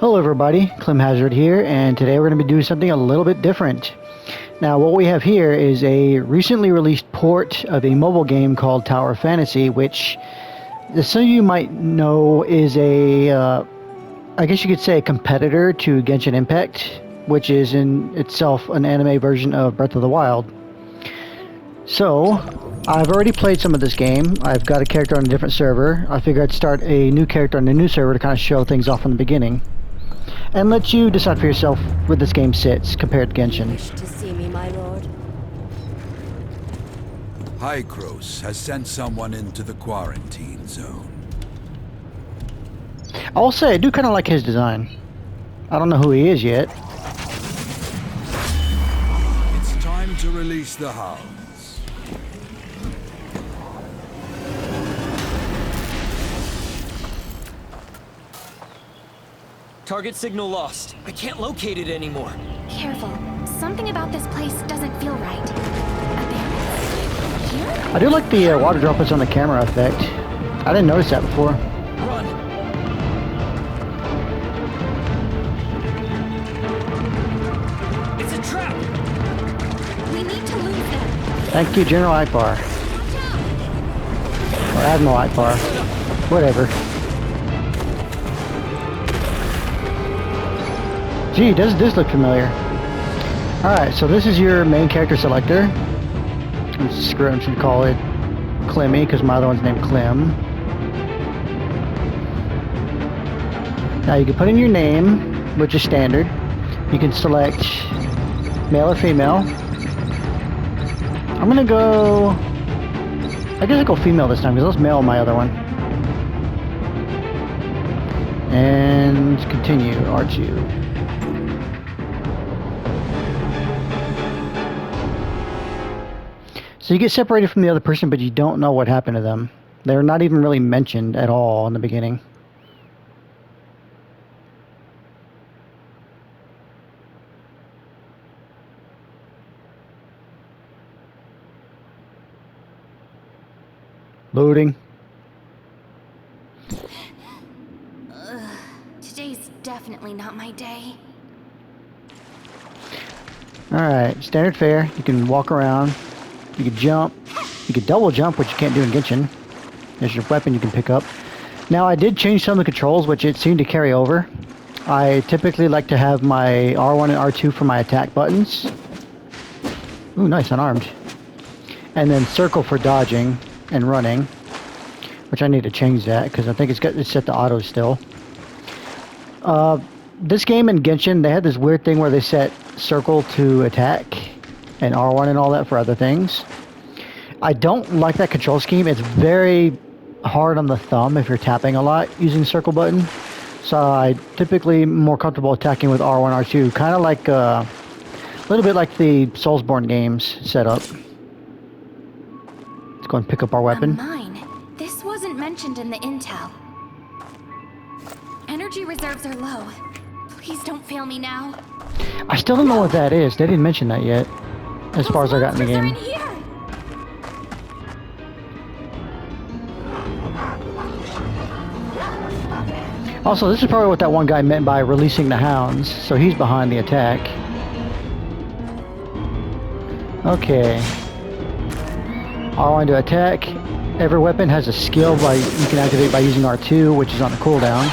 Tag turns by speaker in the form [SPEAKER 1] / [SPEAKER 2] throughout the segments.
[SPEAKER 1] Hello everybody, Clim here, and today we're going to be doing something a little bit different. Now what we have here is a recently released port of a mobile game called Tower Fantasy, which some of you might know is I guess you could say a competitor to Genshin Impact, which is in itself an anime version of Breath of the Wild. So, I've already played some of this game. I've got a character on a different server. I figured I'd start a new character on a new server to kind of show things off in the beginning. And let you decide for yourself where this game sits compared to Genshin.
[SPEAKER 2] Wish to see me, my lord?
[SPEAKER 3] Hykros has sent someone into the quarantine zone.
[SPEAKER 1] I'll say I do kind of like his design. I don't know who he is yet.
[SPEAKER 3] It's time to release the hounds.
[SPEAKER 4] Target signal lost. I can't locate it anymore.
[SPEAKER 5] Careful. Something about this place doesn't feel right. Here?
[SPEAKER 1] I do like the water droplets on the camera effect. I didn't notice that before.
[SPEAKER 4] Run! It's a trap!
[SPEAKER 5] We need to lose them.
[SPEAKER 1] Thank you, General Akbar. Or Admiral Akbar. Whatever. Gee, does this look familiar? Alright, so this is your main character selector. Screw it, I'm just gonna call it Climmy, because my other one's named Clim. Now you can put in your name, which is standard. You can select male or female. I'm gonna go... I guess I'll go female this time, because I was male on my other one. And continue, R2. So you get separated from the other person, but you don't know what happened to them. They're not even really mentioned at all in the beginning. Loading.
[SPEAKER 5] Today's definitely not my day.
[SPEAKER 1] Alright, standard fare. You can walk around. You can jump. You can double jump, which you can't do in Genshin. There's your weapon you can pick up. Now, I did change some of the controls, which it seemed to carry over. I typically like to have my R1 and R2 for my attack buttons. Ooh, nice, unarmed. And then circle for dodging and running, which I need to change that because I think it's set to auto still. This game in Genshin, they had this weird thing where they set circle to attack and R1 and all that for other things. I don't like that control scheme. It's very hard on the thumb if you're tapping a lot using circle button. So I typically more comfortable attacking with R1, R2, kind of like a little bit like the Soulsborne games setup. Let's go and pick up our weapon.
[SPEAKER 5] A mine. This wasn't mentioned in the intel. Energy reserves are low. Please don't fail me now.
[SPEAKER 1] I still don't know what that is. They didn't mention that yet. As far as I got in the game. Also, this is probably what that one guy meant by releasing the hounds. So he's behind the attack. Okay. R1 to attack. Every weapon has a skill you can activate by using R2, which is on the cooldown.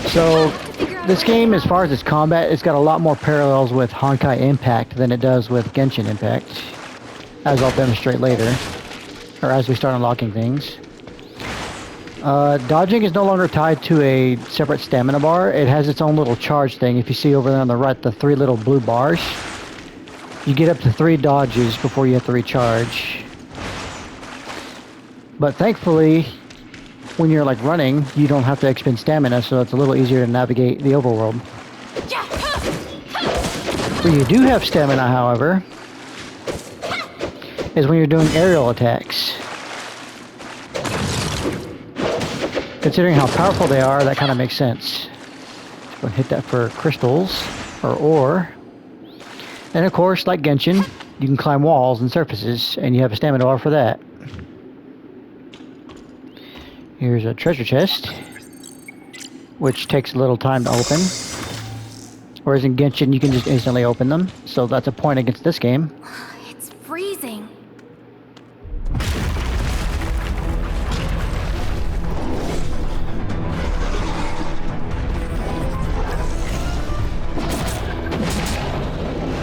[SPEAKER 1] So this game, as far as its combat, it's got a lot more parallels with Honkai Impact than it does with Genshin Impact, as I'll demonstrate later, or as we start unlocking things. Dodging is no longer tied to a separate stamina bar. It has its own little charge thing. If you see over there on the right, the 3 little blue bars, you get up to 3 dodges before you have to recharge. But thankfully, when you're like running, you don't have to expend stamina, so it's a little easier to navigate the overworld. Where you do have stamina, however, is when you're doing aerial attacks. Considering how powerful they are, that kind of makes sense. Let's go and hit that for crystals, or ore. And of course, like Genshin, you can climb walls and surfaces, and you have a stamina bar for that. Here's a treasure chest. which takes a little time to open. Whereas in Genshin, you can just instantly open them. So that's a point against this game.
[SPEAKER 5] It's freezing.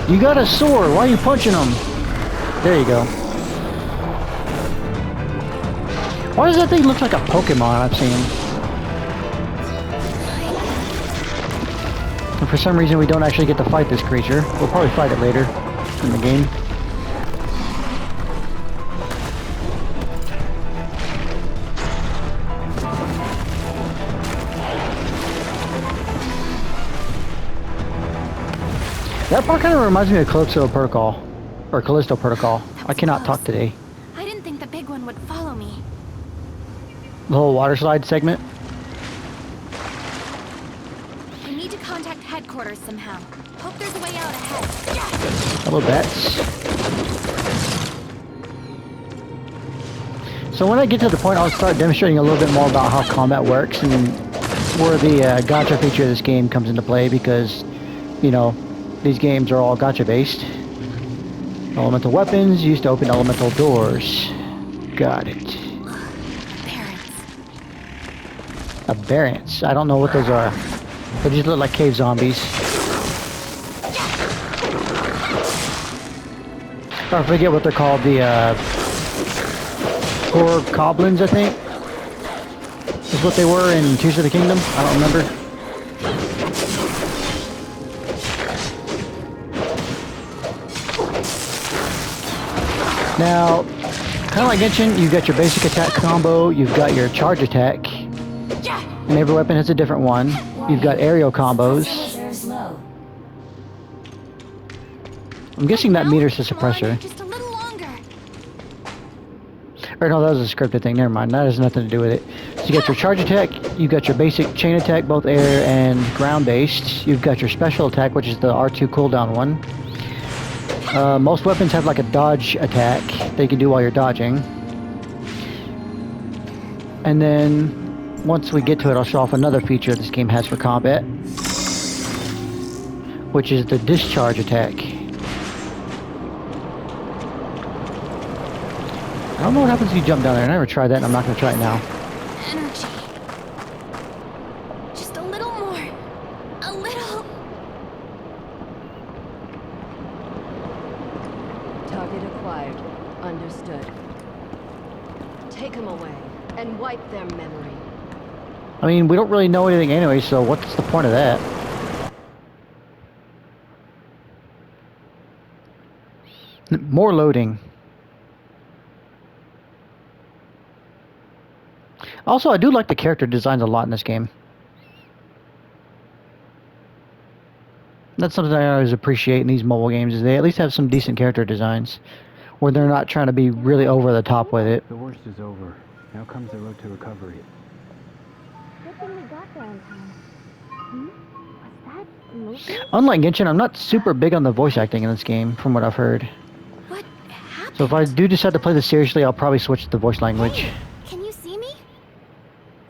[SPEAKER 1] You got a sword. Why are you punching him? There you go. Why does that thing look like a Pokemon I've seen? And for some reason we don't actually get to fight this creature. We'll probably fight it later in the game. That part kind of reminds me of Calypso Protocol. Or Callisto Protocol. I cannot talk today.
[SPEAKER 5] I didn't think the big one would follow me.
[SPEAKER 1] The whole water slide segment.
[SPEAKER 5] I need to contact headquarters somehow. Hope there's a way out ahead.
[SPEAKER 1] Hello, bats. So when I get to the point, I'll start demonstrating a little bit more about how combat works and where the gacha feature of this game comes into play, because, you know, these games are all gacha based. Elemental weapons used to open elemental doors. Got it. Aberrants. I don't know what those are. They just look like cave zombies. I forget what they're called. The poor goblins, I think, is what they were in Tears of the Kingdom. I don't remember. Now, kind of like Genshin, you've got your basic attack combo, you've got your charge attack, and every weapon has a different one. You've got aerial combos. I'm guessing that meters the suppressor.
[SPEAKER 5] Just a little longer.
[SPEAKER 1] Or no, that was a scripted thing. Never mind. That has nothing to do with it. So you got your charge attack, you've got your basic chain attack, both air and ground based. You've got your special attack, which is the R2 cooldown one. Most weapons have like a dodge attack that you can do while you're dodging. And then once we get to it, I'll show off another feature this game has for combat, which is the discharge attack. I don't know what happens if you jump down there. I never tried that, and I'm not going to try it now.
[SPEAKER 5] Energy. Just a little more. A little.
[SPEAKER 2] Target acquired. Understood. Take them away and wipe their memory.
[SPEAKER 1] I mean, we don't really know anything anyway, so what's the point of that? More loading. Also, I do like the character designs a lot in this game. That's something I always appreciate in these mobile games, is they at least have some decent character designs, where they're not trying to be really over the top with it.
[SPEAKER 6] The worst is over. Now comes the road to recovery.
[SPEAKER 5] Good thing we got there in time. Was that a movie?
[SPEAKER 1] Unlike Genshin, I'm not super big on the voice acting in this game, from what I've heard.
[SPEAKER 5] What happened?
[SPEAKER 1] So if I do decide to play this seriously, I'll probably switch to the voice language.
[SPEAKER 5] Hey, can you see me?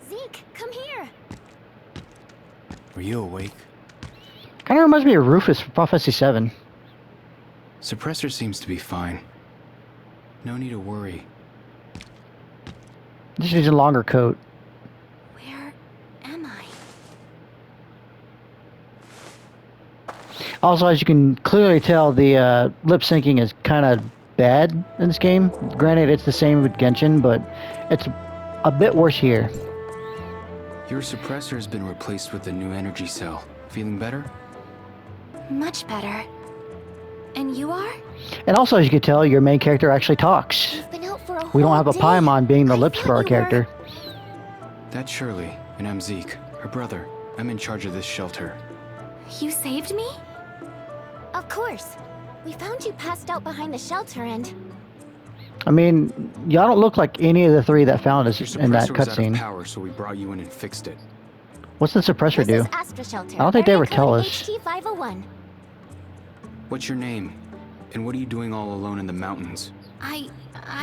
[SPEAKER 5] Zeke, come here.
[SPEAKER 6] Were you awake?
[SPEAKER 1] Kind of reminds me of Rufus from Final Fantasy VII.
[SPEAKER 6] Suppressor seems to be fine. No need to worry.
[SPEAKER 1] Just needs a longer coat.
[SPEAKER 5] Where am I?
[SPEAKER 1] Also, as you can clearly tell, the lip syncing is kind of bad in this game. Granted, it's the same with Genshin, but it's a bit worse here.
[SPEAKER 6] Your suppressor has been replaced with a new energy cell. Feeling better?
[SPEAKER 5] Much better. And you are?
[SPEAKER 1] And also, as you can tell, your main character actually talks.
[SPEAKER 5] You've been out for a
[SPEAKER 1] We don't
[SPEAKER 5] whole
[SPEAKER 1] have a
[SPEAKER 5] day.
[SPEAKER 1] Paimon being the
[SPEAKER 5] I
[SPEAKER 1] lips
[SPEAKER 5] thought
[SPEAKER 1] for our
[SPEAKER 5] you
[SPEAKER 1] character.
[SPEAKER 6] That's Shirley, and I'm Zeke, her brother. I'm in charge of this shelter.
[SPEAKER 5] You saved me? Of course. We found you passed out behind the shelter and...
[SPEAKER 1] I mean, y'all don't look like any of the three that found us
[SPEAKER 6] Your
[SPEAKER 1] in that
[SPEAKER 6] suppressor was out of
[SPEAKER 1] cutscene.
[SPEAKER 6] power, so we brought you in and fixed it.
[SPEAKER 1] What's the suppressor do?
[SPEAKER 5] This is Astra Shelter.
[SPEAKER 1] I don't think they
[SPEAKER 5] Area
[SPEAKER 1] ever tell
[SPEAKER 5] code
[SPEAKER 1] us.
[SPEAKER 5] HT501.
[SPEAKER 6] What's your name? And what are you doing all alone in the mountains?
[SPEAKER 5] I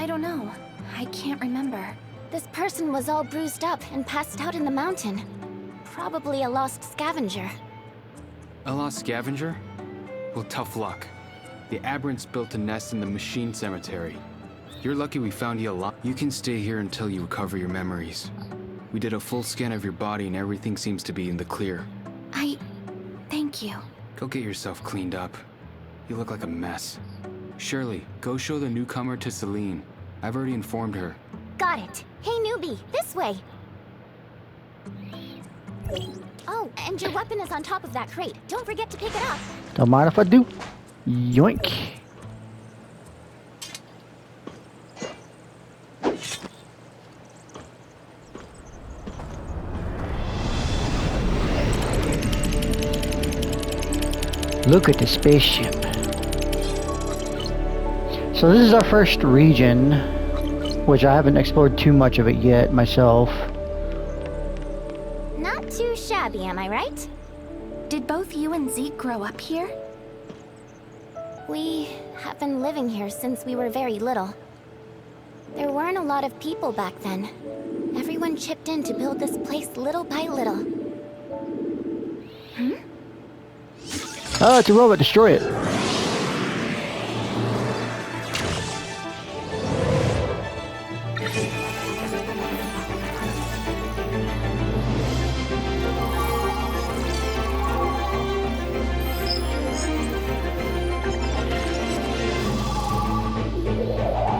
[SPEAKER 5] don't know. I can't remember. This person was all bruised up and passed out in the mountain. Probably a lost scavenger.
[SPEAKER 6] A lost scavenger? Well, tough luck. The aberrants built a nest in the machine cemetery. You're lucky we found you alive. You can stay here until you recover your memories. We did a full scan of your body and everything seems to be in the clear.
[SPEAKER 5] Thank you.
[SPEAKER 6] Go get yourself cleaned up. You look like a mess. Shirley, go show the newcomer to Celine. I've already informed her.
[SPEAKER 5] Got it. Hey, newbie, this way. Oh, and your weapon is on top of that crate. Don't forget to pick it up.
[SPEAKER 1] Don't mind if I do. Yoink. Look at the spaceship. So this is our first region, which I haven't explored too much of it yet myself.
[SPEAKER 5] Not too shabby, am I right? Did both you and Zeke grow up here? We have been living here since we were very little. There weren't a lot of people back then. Everyone chipped in to build this place little by little.
[SPEAKER 1] Oh, it's a robot. Destroy it.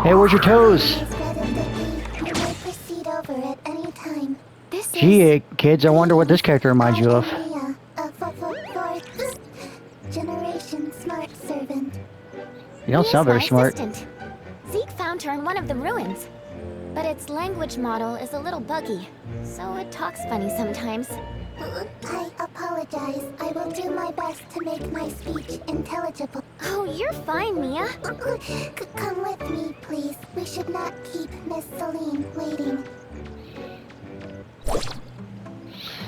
[SPEAKER 1] Hey, where's your toes? Gee, kids, I wonder what this character reminds you of.
[SPEAKER 5] Generation smart servant.
[SPEAKER 1] You don't sound very smart.
[SPEAKER 5] Zeke found her in one of the ruins, but its language model is a little buggy, so it talks funny sometimes. I apologize. I will do my best to make my speech intelligible. Oh, you're fine, Mia. Come with me, please. We should not keep Miss Celine waiting.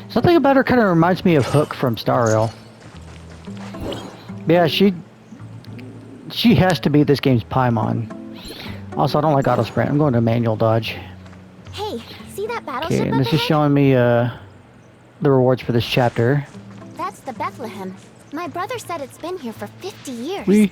[SPEAKER 1] Something about her kind of reminds me of Hook from Star Rail. Yeah, she has to be this game's Paimon. Also, I don't like auto sprint. I'm going to manual dodge.
[SPEAKER 5] Hey, see that battleship
[SPEAKER 1] Okay, and
[SPEAKER 5] up
[SPEAKER 1] this is
[SPEAKER 5] ahead?
[SPEAKER 1] showing me the rewards for this chapter.
[SPEAKER 5] That's the Bethlehem. My brother said it's been here for 50 years.
[SPEAKER 1] Whee.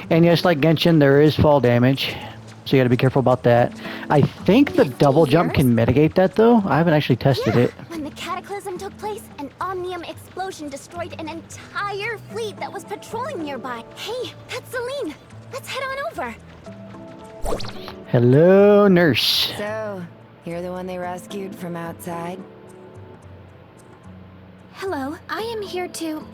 [SPEAKER 1] And yes, like Genshin, there is fall damage, so you got to be careful about that. I think the
[SPEAKER 5] 50
[SPEAKER 1] double jump
[SPEAKER 5] years?
[SPEAKER 1] can mitigate that, though. I haven't actually tested
[SPEAKER 5] Yeah,
[SPEAKER 1] it.
[SPEAKER 5] when the cataclysm took place, an omnium explosion destroyed an entire fleet that was patrolling nearby. Hey, that's Celine. Let's head on over.
[SPEAKER 1] Hello, nurse.
[SPEAKER 2] So, you're the one they rescued from outside?
[SPEAKER 5] Hello, I am here to...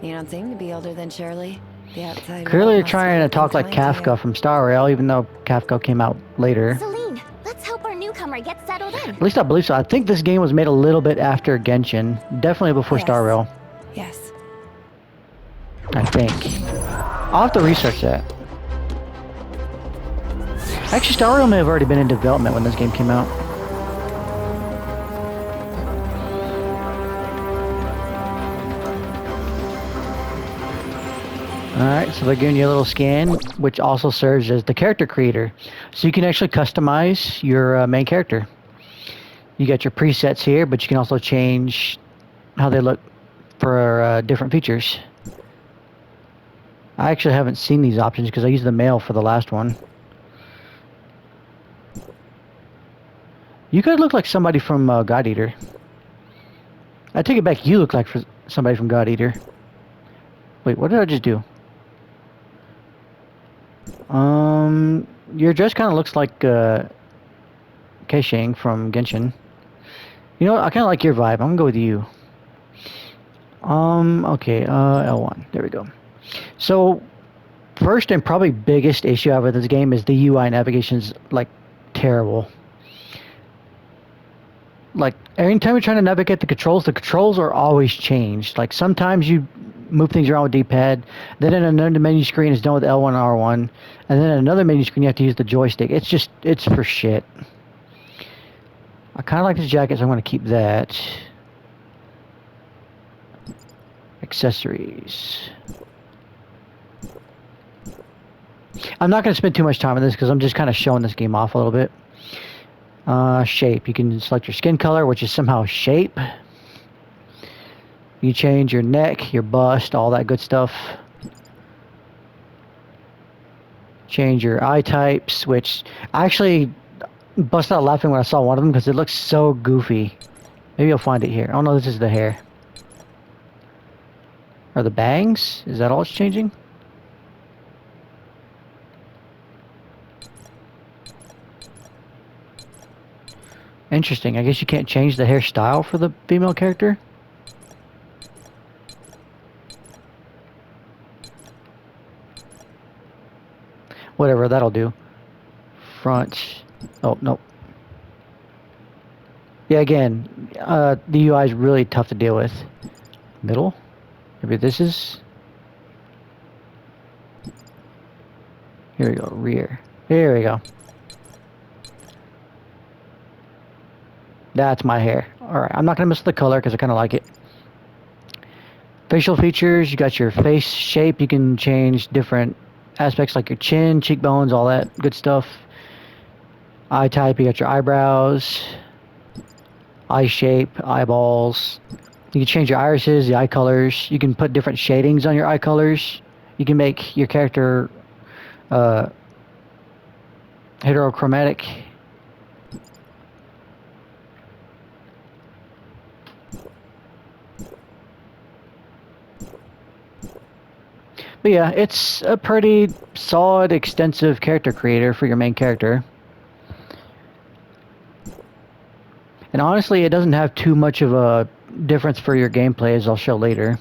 [SPEAKER 2] You don't seem to be older than Shirley. The outside
[SPEAKER 1] Clearly,
[SPEAKER 2] world
[SPEAKER 1] you're
[SPEAKER 2] must
[SPEAKER 1] trying to
[SPEAKER 2] have been
[SPEAKER 1] talk like
[SPEAKER 2] kind to you.
[SPEAKER 1] Kafka from Star Rail, even though Kafka came out later.
[SPEAKER 5] Celine, let's help our newcomer get settled in.
[SPEAKER 1] At least I believe so. I think this game was made a little bit after Genshin. Definitely before
[SPEAKER 2] Yes.
[SPEAKER 1] Star Rail.
[SPEAKER 2] Yes.
[SPEAKER 1] I think. I'll have to research that. Actually, Star Rail may have already been in development when this game came out. Alright, so they're giving you a little scan, which also serves as the character creator. So you can actually customize your main character. You got your presets here, but you can also change how they look for different features. I actually haven't seen these options because I used the mail for the last one. You could look like somebody from God Eater. I take it back, you look like somebody from God Eater. Wait, what did I just do? Your dress kind of looks like Keisheng from Genshin. You know what? I kind of like your vibe. I'm gonna go with you. Okay, L1. There we go. So, first and probably biggest issue I have with this game is the UI navigation's like terrible. Like, anytime you're trying to navigate the controls are always changed. Like, sometimes you move things around with D-pad, then in another menu screen is done with L1 and R1, and then in another menu screen you have to use the joystick. It's for shit. I kind of like this jacket, so I'm going to keep that. Accessories. I'm not going to spend too much time on this because I'm just kind of showing this game off a little bit. Shape. You can select your skin color, which is somehow shape. You change your neck, your bust, all that good stuff. Change your eye types, which I actually busted out laughing when I saw one of them because it looks so goofy. Maybe you'll find it here. Oh no, this is the hair. Or the bangs? Is that all it's changing? Interesting. I guess you can't change the hairstyle for the female character. Whatever, that'll do. Front. Oh, nope. Yeah, again, the UI is really tough to deal with. Middle? Maybe this is... Here we go, rear. Here we go. That's my hair. Alright, I'm not going to mess with the color because I kind of like it. Facial features, you got your face shape. You can change different aspects like your chin, cheekbones, all that good stuff. Eye type, you got your eyebrows, eye shape, eyeballs. You can change your irises, the eye colors. You can put different shadings on your eye colors. You can make your character heterochromatic. But yeah, it's a pretty solid, extensive character creator for your main character. And honestly, it doesn't have too much of a difference for your gameplay, as I'll show later.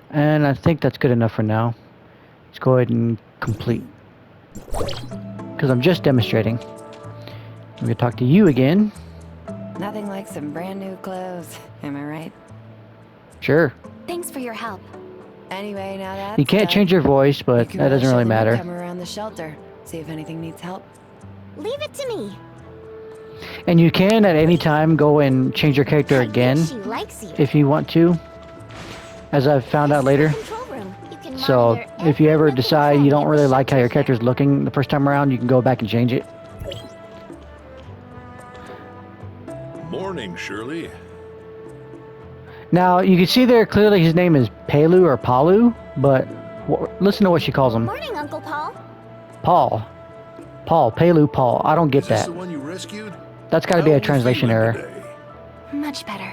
[SPEAKER 1] And I think that's good enough for now. Let's go ahead and complete. Because I'm just demonstrating. I'm going to talk to you again.
[SPEAKER 7] Nothing like some brand new clothes, am I right?
[SPEAKER 1] Sure.
[SPEAKER 5] Thanks for your help.
[SPEAKER 7] Anyway, now that
[SPEAKER 1] You can't change your voice, but that doesn't really matter.
[SPEAKER 7] Come around the shelter, see if anything needs help.
[SPEAKER 5] Leave it to me.
[SPEAKER 1] And you can at any time go and change your character
[SPEAKER 5] I think
[SPEAKER 1] again
[SPEAKER 5] she likes you.
[SPEAKER 1] if you want to, as I've found out later.
[SPEAKER 5] Control room. You can
[SPEAKER 1] So
[SPEAKER 5] monitor
[SPEAKER 1] if you
[SPEAKER 5] every
[SPEAKER 1] ever
[SPEAKER 5] living
[SPEAKER 1] decide
[SPEAKER 5] thing
[SPEAKER 1] you don't
[SPEAKER 5] in the
[SPEAKER 1] really like how your
[SPEAKER 5] shelter.
[SPEAKER 1] character's looking the first time around, you can go back and change it.
[SPEAKER 8] Morning, Shirley.
[SPEAKER 1] Now you can see there clearly his name is Palu or Palu, but listen to what she calls him.
[SPEAKER 5] Morning, Uncle Paul.
[SPEAKER 1] Paul. Paul. Palu Paul. I don't get
[SPEAKER 8] Is this
[SPEAKER 1] that.
[SPEAKER 8] the one you rescued?
[SPEAKER 1] That's got to be
[SPEAKER 8] How
[SPEAKER 1] a
[SPEAKER 8] are you
[SPEAKER 1] translation
[SPEAKER 8] feeling
[SPEAKER 1] error.
[SPEAKER 8] today?
[SPEAKER 5] Much better.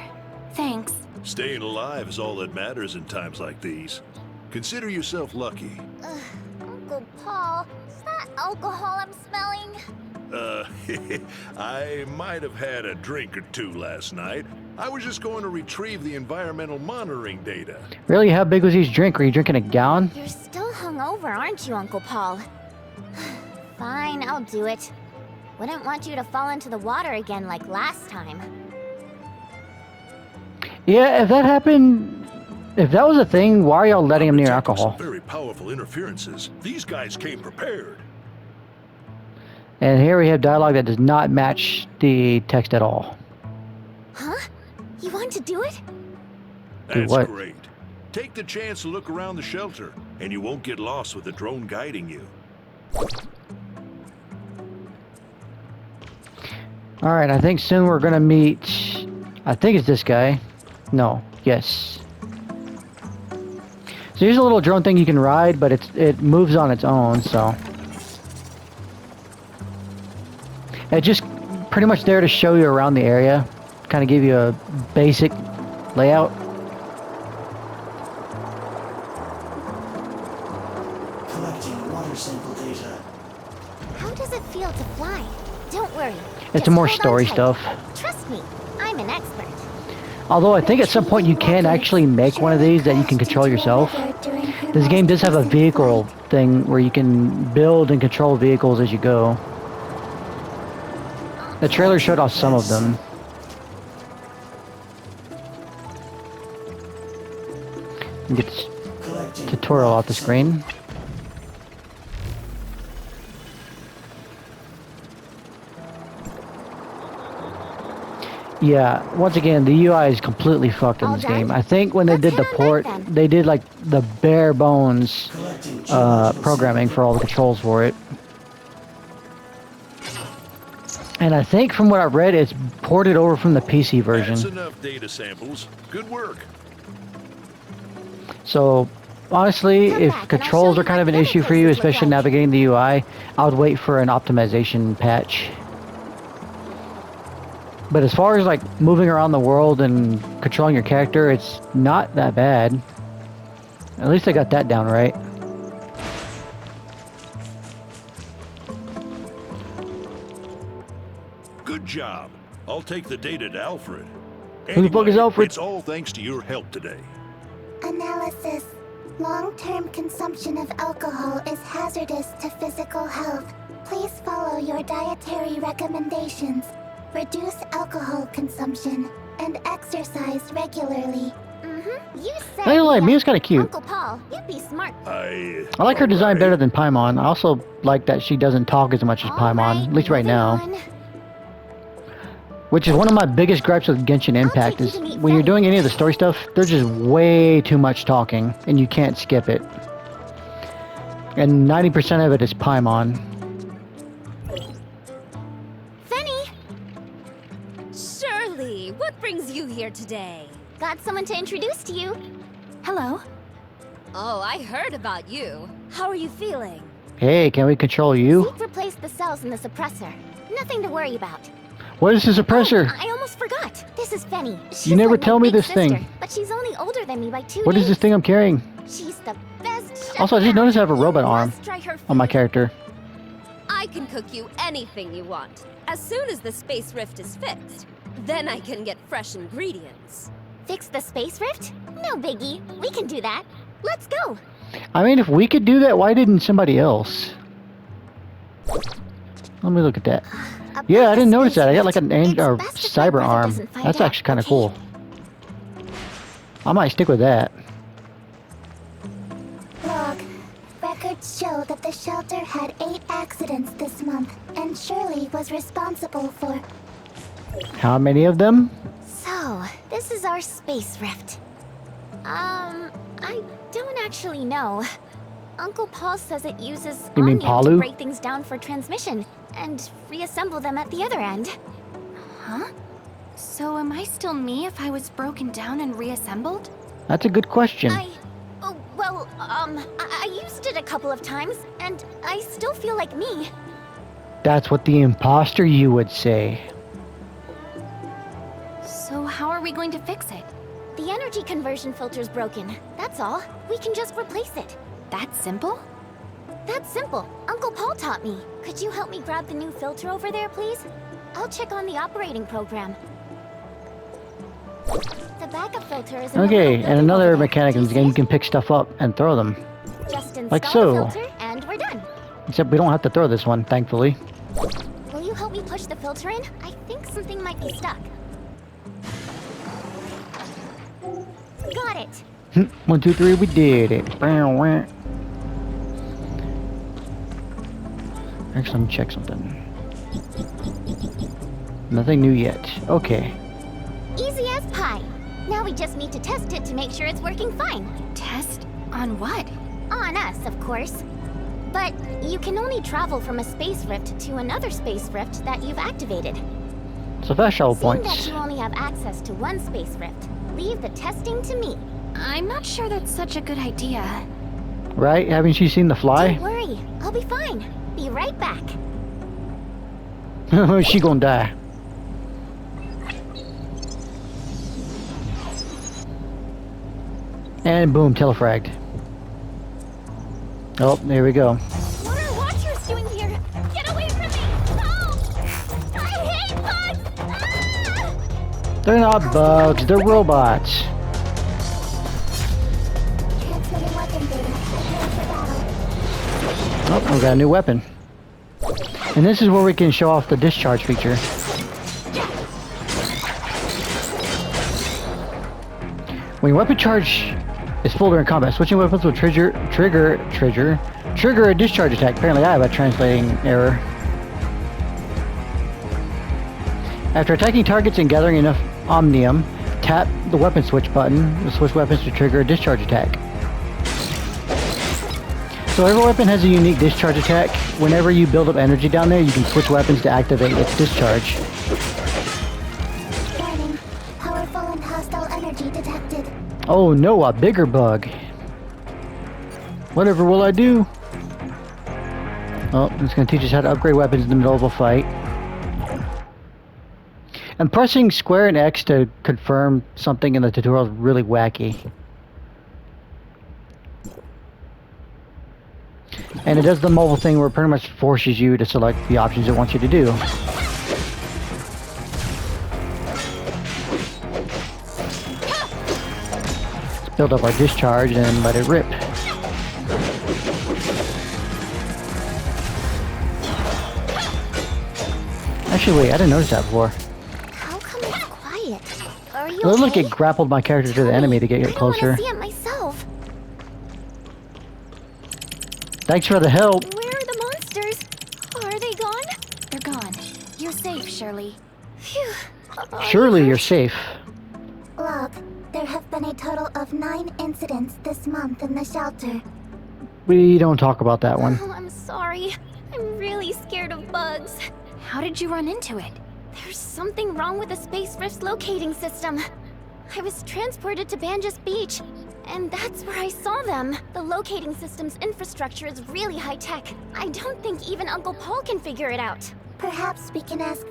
[SPEAKER 5] Thanks.
[SPEAKER 8] Staying alive is all that matters in times like these. Consider yourself lucky.
[SPEAKER 5] Uncle Paul, is that alcohol I'm smelling?
[SPEAKER 8] I might have had a drink or two last night. I was just going to retrieve the environmental monitoring data.
[SPEAKER 1] Really? How big was his drink? Were you drinking a gallon?
[SPEAKER 5] You're still hungover, aren't you, Uncle Paul? Fine, I'll do it. Wouldn't want you to fall into the water again like last time.
[SPEAKER 1] Yeah, if that happened, if that was a thing, why are y'all letting him near
[SPEAKER 8] Detecting
[SPEAKER 1] alcohol?
[SPEAKER 8] some very powerful interferences. These guys came prepared.
[SPEAKER 1] And here we have dialogue that does not match the text at all.
[SPEAKER 5] Huh? You want to do it?
[SPEAKER 1] Do
[SPEAKER 8] That's
[SPEAKER 1] what?
[SPEAKER 8] great. Take the chance to look around the shelter, and you won't get lost with the drone guiding you.
[SPEAKER 1] Alright, I think soon we're gonna meet... I think it's this guy. No. Yes. So here's a little drone thing you can ride, but it moves on its own, so... It's just pretty much there to show you around the area. Kind of give you a basic layout.
[SPEAKER 9] Collecting water sample data.
[SPEAKER 5] How does it feel to fly? Don't worry.
[SPEAKER 1] It's
[SPEAKER 5] Just
[SPEAKER 1] more
[SPEAKER 5] hold on
[SPEAKER 1] story
[SPEAKER 5] tight.
[SPEAKER 1] stuff.
[SPEAKER 5] Trust me, I'm an expert.
[SPEAKER 1] Although I think at some point you can actually make one of these that you can control yourself. This game does have a vehicle thing where you can build and control vehicles as you go. The trailer showed off some of them. Get this tutorial off the screen. Yeah, once again, the UI is completely fucked in
[SPEAKER 5] All
[SPEAKER 1] this
[SPEAKER 5] done?
[SPEAKER 1] game. I think when they
[SPEAKER 5] Let's
[SPEAKER 1] did the
[SPEAKER 5] head on
[SPEAKER 1] port,
[SPEAKER 5] back then.
[SPEAKER 1] they did like the bare bones programming for all the controls for it. And I think from what I've read, it's ported over from the PC
[SPEAKER 8] That's
[SPEAKER 1] version.
[SPEAKER 8] enough data samples. Good work.
[SPEAKER 1] So, honestly,
[SPEAKER 5] Come
[SPEAKER 1] if
[SPEAKER 5] back and I'll
[SPEAKER 1] controls
[SPEAKER 5] show
[SPEAKER 1] are
[SPEAKER 5] you
[SPEAKER 1] kind
[SPEAKER 5] what
[SPEAKER 1] of an
[SPEAKER 5] the other
[SPEAKER 1] issue for you,
[SPEAKER 5] places look
[SPEAKER 1] especially
[SPEAKER 5] like.
[SPEAKER 1] navigating the UI, I would wait for an optimization patch. But as far as like moving around the world and controlling your character, it's not that bad. At least I got that down right.
[SPEAKER 8] Good job. I'll take the data to Alfred.
[SPEAKER 1] Who the fuck is Alfred?
[SPEAKER 8] It's all thanks to your help today.
[SPEAKER 5] Analysis. Long-term consumption of alcohol is hazardous to physical health. Please follow your dietary recommendations. Reduce alcohol consumption and exercise regularly. You said
[SPEAKER 1] I don't like
[SPEAKER 5] yeah.
[SPEAKER 1] Mia's kind of cute.
[SPEAKER 5] Uncle Paul, you'd be smart.
[SPEAKER 1] I like her design better than Paimon. I also like that she doesn't talk as much as Paimon, at least right now. Which is one of my biggest gripes with Genshin Impact is when you're doing any of the story stuff, there's just way too much talking, and you can't skip it. And 90% of it is Paimon.
[SPEAKER 5] Fenny!
[SPEAKER 10] Shirley, what brings you here today?
[SPEAKER 5] Got someone to introduce to you. Hello.
[SPEAKER 10] Oh, I heard about you. How are you feeling?
[SPEAKER 1] Hey, can we control you?
[SPEAKER 5] Zeke replaced the cells in the suppressor. Nothing to worry about.
[SPEAKER 1] What is the suppressor?
[SPEAKER 5] Oh, I almost forgot. This is Fenny. She's
[SPEAKER 1] You never
[SPEAKER 5] like my
[SPEAKER 1] tell me
[SPEAKER 5] big
[SPEAKER 1] this
[SPEAKER 5] sister,
[SPEAKER 1] thing.
[SPEAKER 5] But she's only older than me by 2
[SPEAKER 1] What
[SPEAKER 5] days.
[SPEAKER 1] is this thing I'm carrying?
[SPEAKER 5] She's the best chef
[SPEAKER 1] Also, I just
[SPEAKER 5] around.
[SPEAKER 1] noticed I have a robot
[SPEAKER 5] You
[SPEAKER 1] arm
[SPEAKER 5] must try her
[SPEAKER 1] on my
[SPEAKER 5] food.
[SPEAKER 1] character.
[SPEAKER 10] I can cook you anything you want, as soon as the space rift is fixed. Then I can get fresh ingredients.
[SPEAKER 5] Fix the space rift? No biggie. We can do that. Let's go.
[SPEAKER 1] I mean, if we could do that, why didn't somebody else? Let me look at that. Yeah, I didn't notice that. I got like an cyber arm. That's actually kind of cool. I might stick with that.
[SPEAKER 5] Log. Records show that the shelter had 8 accidents this month, and Shirley was responsible for...
[SPEAKER 1] How many of them?
[SPEAKER 5] So, this is our space rift. I don't actually know. Uncle Paul says it uses
[SPEAKER 1] You mean
[SPEAKER 5] onion
[SPEAKER 1] Palu?
[SPEAKER 5] to break things down for transmission, and reassemble them at the other end.
[SPEAKER 11] Huh? So am I still me if I was broken down and reassembled?
[SPEAKER 1] That's a good question.
[SPEAKER 5] I used it a couple of times, and I still feel like me.
[SPEAKER 1] That's what the imposter you would say.
[SPEAKER 11] So how are we going to fix it?
[SPEAKER 5] The energy conversion filter's broken. That's all. We can just replace it.
[SPEAKER 11] That simple?
[SPEAKER 5] That's simple. Uncle Paul taught me. Could you help me grab the new filter over there, please? I'll check on the operating program. The backup filter is in the
[SPEAKER 1] Okay,
[SPEAKER 5] little
[SPEAKER 1] and
[SPEAKER 5] building
[SPEAKER 1] another
[SPEAKER 5] over there.
[SPEAKER 1] mechanic
[SPEAKER 5] Do
[SPEAKER 1] in
[SPEAKER 5] you
[SPEAKER 1] this
[SPEAKER 5] see
[SPEAKER 1] game, you
[SPEAKER 5] it?
[SPEAKER 1] can pick stuff up and throw them.
[SPEAKER 5] Just install
[SPEAKER 1] like
[SPEAKER 5] the
[SPEAKER 1] so.
[SPEAKER 5] filter, and we're done.
[SPEAKER 1] Except we don't have to throw this one, thankfully.
[SPEAKER 5] Will you help me push the filter in? I think something might be stuck. Got it.
[SPEAKER 1] 1, 2, 3, we did it. Actually, let me check something. Nothing new yet. Okay.
[SPEAKER 5] Easy as pie. Now we just need to test it to make sure it's working fine.
[SPEAKER 11] Test? On what?
[SPEAKER 5] On us, of course. But you can only travel from a space rift to another space rift that you've activated.
[SPEAKER 1] So fast travel
[SPEAKER 5] Seeing
[SPEAKER 1] points.
[SPEAKER 5] that you only have access to one space rift, leave the testing to me.
[SPEAKER 11] I'm not sure that's such a good idea.
[SPEAKER 1] Right? Haven't you seen the fly?
[SPEAKER 5] Don't worry, I'll be fine. Be right back.
[SPEAKER 1] She gonna die. And boom, telefragged. Oh, there we go.
[SPEAKER 5] What are Watchers doing here? Get away from me! No! I hate bugs! Ah!
[SPEAKER 1] They're not bugs, they're robots.
[SPEAKER 5] Transmitting weapon data. Prepare for battle.
[SPEAKER 1] Oh, we got a new weapon. And this is where we can show off the discharge feature. When your weapon charge is full during combat, switching weapons will trigger a discharge attack. Apparently I have a translating error. After attacking targets and gathering enough omnium, tap the weapon switch button to switch weapons to trigger a discharge attack. So every weapon has a unique discharge attack. Whenever you build up energy down there, you can switch weapons to activate its discharge.
[SPEAKER 5] Warning. Powerful and hostile energy detected.
[SPEAKER 1] Oh no, a bigger bug. Whatever will I do? Oh, it's going to teach us how to upgrade weapons in the middle of a fight. And pressing square and X to confirm something in the tutorial is really wacky. And it does the mobile thing where it pretty much forces you to select the options it wants you to do. Let's build up our discharge and let it rip. Actually, wait, I didn't notice that before.
[SPEAKER 5] How come it's quiet? Are you
[SPEAKER 1] It looked like
[SPEAKER 5] okay?
[SPEAKER 1] it grappled my character to the enemy to get
[SPEAKER 5] I
[SPEAKER 1] closer.
[SPEAKER 5] want to see it myself.
[SPEAKER 1] Thanks for the help.
[SPEAKER 11] Where are the monsters? Are they gone? They're gone. You're safe, Shirley.
[SPEAKER 5] Phew.
[SPEAKER 1] Surely you're safe.
[SPEAKER 5] Log, there have been a total of 9 incidents this month in the shelter.
[SPEAKER 1] We don't talk about that one.
[SPEAKER 11] Oh, I'm sorry. I'm really scared of bugs. How did you run into it?
[SPEAKER 5] There's something wrong with the Space Rift's locating system. I was transported to Banjas Beach, and that's where I saw them. The locating system's infrastructure is really high-tech. I don't think even Uncle Paul can figure it out. Perhaps we can ask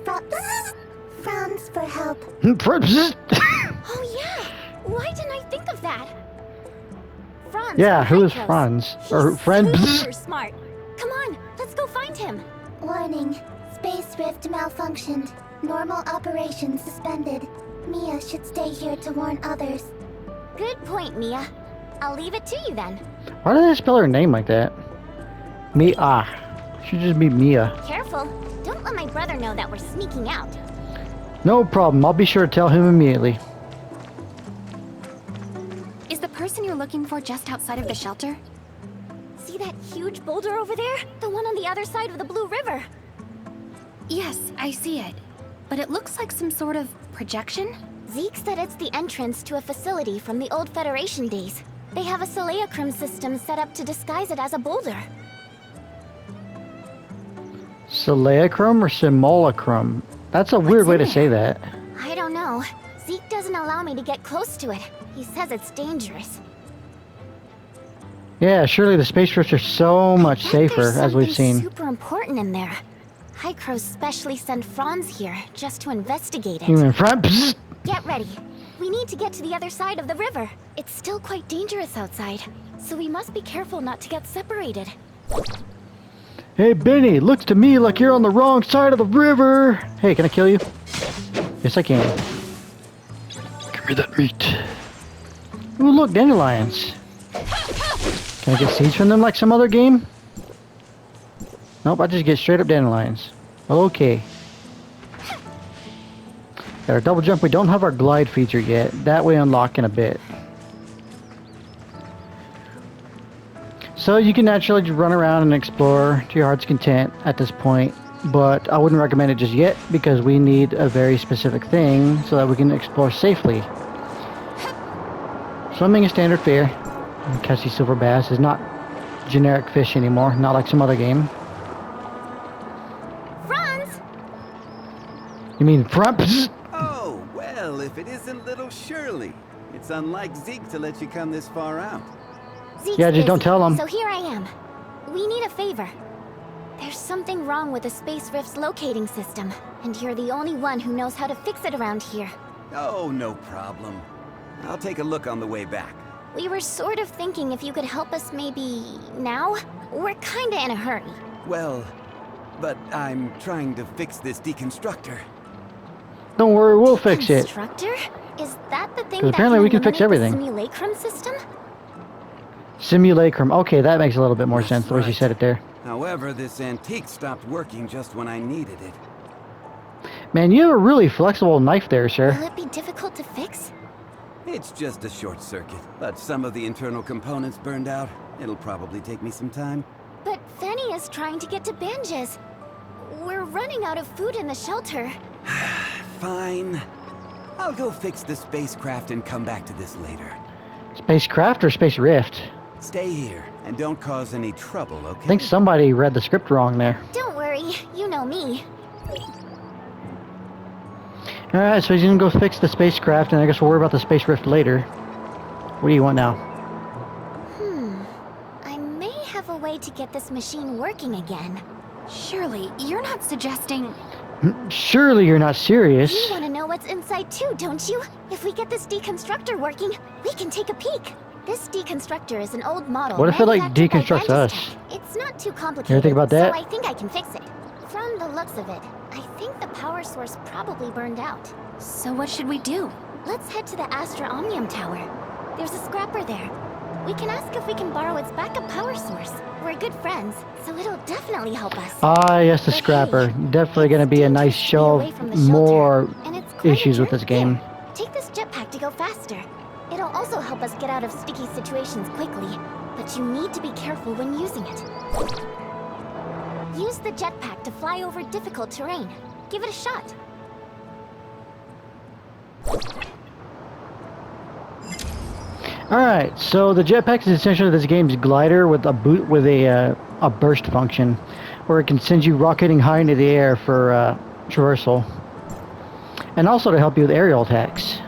[SPEAKER 5] Franz for help.
[SPEAKER 11] Oh yeah! Why didn't I think of that?
[SPEAKER 5] Franz.
[SPEAKER 1] Yeah,
[SPEAKER 5] from
[SPEAKER 1] who is
[SPEAKER 5] High
[SPEAKER 1] Franz?
[SPEAKER 5] Coast.
[SPEAKER 1] Or
[SPEAKER 5] He's
[SPEAKER 1] friend?
[SPEAKER 5] super smart. Come on, let's go find him. Warning. Space Rift malfunctioned. Normal operations suspended. Mia should stay here to warn others. Good point, Mia. I'll leave it to you then.
[SPEAKER 1] Why did I spell her name like that? Mia. Should just be Mia.
[SPEAKER 5] Careful. Don't let my brother know that we're sneaking out.
[SPEAKER 1] No problem. I'll be sure to tell him immediately.
[SPEAKER 11] Is the person you're looking for just outside of the shelter?
[SPEAKER 5] See that huge boulder over there? The one on the other side of the Blue River.
[SPEAKER 11] Yes, I see it. But it looks like some sort of projection?
[SPEAKER 5] Zeke said it's the entrance to a facility from the old Federation days. They have a Seleacrum system set up to disguise it as a boulder.
[SPEAKER 1] Seleacrum or simulacrum? That's a weird way to say that.
[SPEAKER 5] I don't know. Zeke doesn't allow me to get close to it. He says it's dangerous.
[SPEAKER 1] Yeah, surely the space rifts are so much safer, as we've seen.
[SPEAKER 5] Super important in there. Hycros specially sent Franz here just to investigate it.
[SPEAKER 1] You mean Franz?
[SPEAKER 5] Get ready. We need to get to the other side of the river. It's still quite dangerous outside, so we must be careful not to get separated.
[SPEAKER 1] Hey, Benny, looks to me like you're on the wrong side of the river. Hey, can I kill you? Yes, I can. Give me that meat. Ooh, look, dandelions. Can I get seeds from them like some other game? Nope, I just get straight up dandelions. Okay. Got our double jump. We don't have our glide feature yet. That we unlock in a bit. So you can naturally just run around and explore to your heart's content at this point. But I wouldn't recommend it just yet because we need a very specific thing so that we can explore safely. Swimming is standard fare. Catch these silver bass is not generic fish anymore, not like some other game.
[SPEAKER 5] Franz!
[SPEAKER 1] You mean Franz?
[SPEAKER 12] Oh, well, if it isn't little Shirley. It's unlike Zeke to let you come this far out.
[SPEAKER 5] Zeke's
[SPEAKER 1] Yeah, just don't
[SPEAKER 5] busy,
[SPEAKER 1] tell him.
[SPEAKER 5] So here I am. We need a favor. There's something wrong with the Space Rift's locating system, and you're the only one who knows how to fix it around here.
[SPEAKER 12] Oh, no problem. I'll take a look on the way back.
[SPEAKER 5] We were sort of thinking if you could help us maybe now? We're kinda in a hurry.
[SPEAKER 12] Well, but I'm trying to fix this deconstructor.
[SPEAKER 1] Don't worry, we'll fix it.
[SPEAKER 5] Constructor? Is that the thing
[SPEAKER 1] 'Cause
[SPEAKER 5] that
[SPEAKER 1] apparently we can fix
[SPEAKER 5] eliminate the
[SPEAKER 1] everything.
[SPEAKER 5] simulacrum system?
[SPEAKER 1] Simulacrum. Okay, that makes a little bit more sense the way she said it there.
[SPEAKER 12] However, this antique stopped working just when I needed it.
[SPEAKER 1] Man, you have a really flexible knife there, sir.
[SPEAKER 5] Will it be difficult to fix?
[SPEAKER 12] It's just a short circuit, but some of the internal components burned out. It'll probably take me some time.
[SPEAKER 5] But Fanny is trying to get to Banjas. We're running out of food in the shelter.
[SPEAKER 12] Fine. I'll go fix the spacecraft and come back to this later.
[SPEAKER 1] Spacecraft or Space Rift?
[SPEAKER 12] Stay here, and don't cause any trouble, okay?
[SPEAKER 1] I think somebody read the script wrong there.
[SPEAKER 5] Don't worry, you know me.
[SPEAKER 1] Alright, so he's gonna go fix the spacecraft, and I guess we'll worry about the Space Rift later. What do you want now?
[SPEAKER 5] I may have a way to get this machine working again.
[SPEAKER 11] Surely, you're not suggesting...
[SPEAKER 1] Surely you're not serious.
[SPEAKER 5] You want to know what's inside too, don't you? If we get this deconstructor working, we can take a peek. This deconstructor is an old model.
[SPEAKER 1] What if it like
[SPEAKER 5] manufactured by
[SPEAKER 1] deconstructs us?
[SPEAKER 5] Gantestech. It's not too complicated.
[SPEAKER 1] You ever think about that?
[SPEAKER 5] So I think I can fix it. From the looks of it, I think the power source probably burned out.
[SPEAKER 11] So what should we do?
[SPEAKER 5] Let's head to the Astra Omnium Tower. There's a scrapper there. We can ask if we can borrow its backup power source. We're good friends, so it'll definitely help us.
[SPEAKER 1] Ah, yes, the
[SPEAKER 5] But
[SPEAKER 1] scrapper.
[SPEAKER 5] hey,
[SPEAKER 1] Definitely going to be a nice show
[SPEAKER 5] away from the
[SPEAKER 1] of
[SPEAKER 5] shelter,
[SPEAKER 1] more
[SPEAKER 5] and it's quite a
[SPEAKER 1] issues with this
[SPEAKER 5] journey.
[SPEAKER 1] game.
[SPEAKER 5] Here, take this jetpack to go faster. It'll also help us get out of sticky situations quickly, but you need to be careful when using it. Use the jetpack to fly over difficult terrain. Give it a shot.
[SPEAKER 1] Alright, so the jetpack is essentially this game's glider with a burst function, where it can send you rocketing high into the air for traversal, and also to help you with aerial attacks.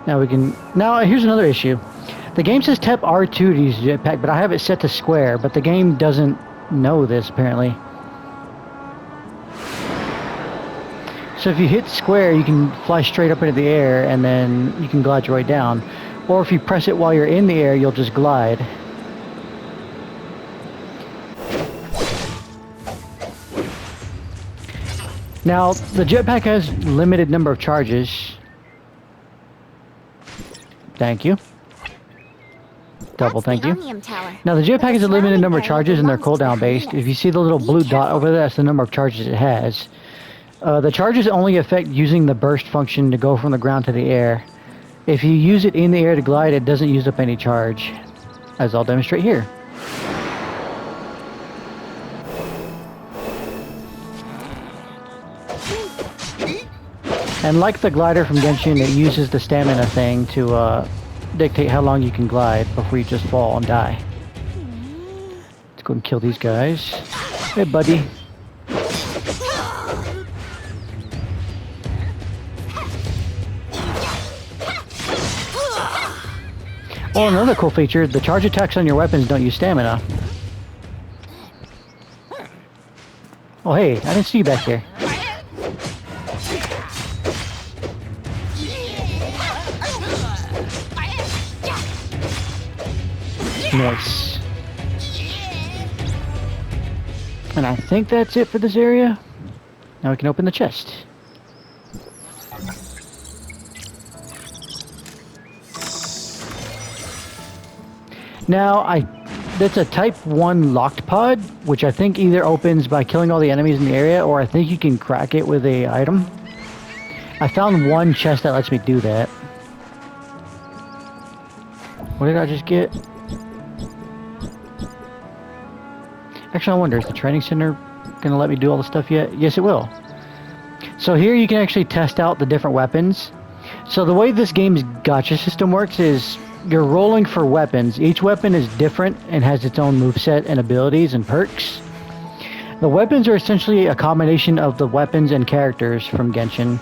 [SPEAKER 1] Now here's another issue. The game says tap R2 to use the jetpack, but I have it set to square, but the game doesn't know this apparently. So if you hit square, you can fly straight up into the air, and then you can glide your way down. Or if you press it while you're in the air, you'll just glide. Now, the jetpack has limited number of charges. Thank you. Double thank you.
[SPEAKER 5] Omnium Tower.
[SPEAKER 1] Now, the jetpack has a limited number of
[SPEAKER 5] area
[SPEAKER 1] charges, and they're
[SPEAKER 5] belongs to the
[SPEAKER 1] cooldown based.
[SPEAKER 5] hyenas.
[SPEAKER 1] If you see the little
[SPEAKER 5] Be
[SPEAKER 1] blue dot
[SPEAKER 5] careful.
[SPEAKER 1] over there, that's the number of charges it has. The charges only affect using the burst function to go from the ground to the air. If you use it in the air to glide, it doesn't use up any charge, as I'll demonstrate here. And like the glider from Genshin, it uses the stamina thing to dictate how long you can glide before you just fall and die. Let's go and kill these guys. Hey, buddy. Oh, another cool feature, the charge attacks on your weapons don't use stamina. Oh hey, I didn't see you back there. Nice. And I think that's it for this area. Now we can open the chest. Now, that's a type 1 locked pod, which I think either opens by killing all the enemies in the area, or I think you can crack it with a item. I found one chest that lets me do that. What did I just get? Actually, I wonder, is the training center gonna let me do all the stuff yet? Yes, it will. So here you can actually test out the different weapons. So the way this game's gacha system works is you're rolling for weapons. Each weapon is different and has its own moveset and abilities and perks. The weapons are essentially a combination of the weapons and characters from Genshin.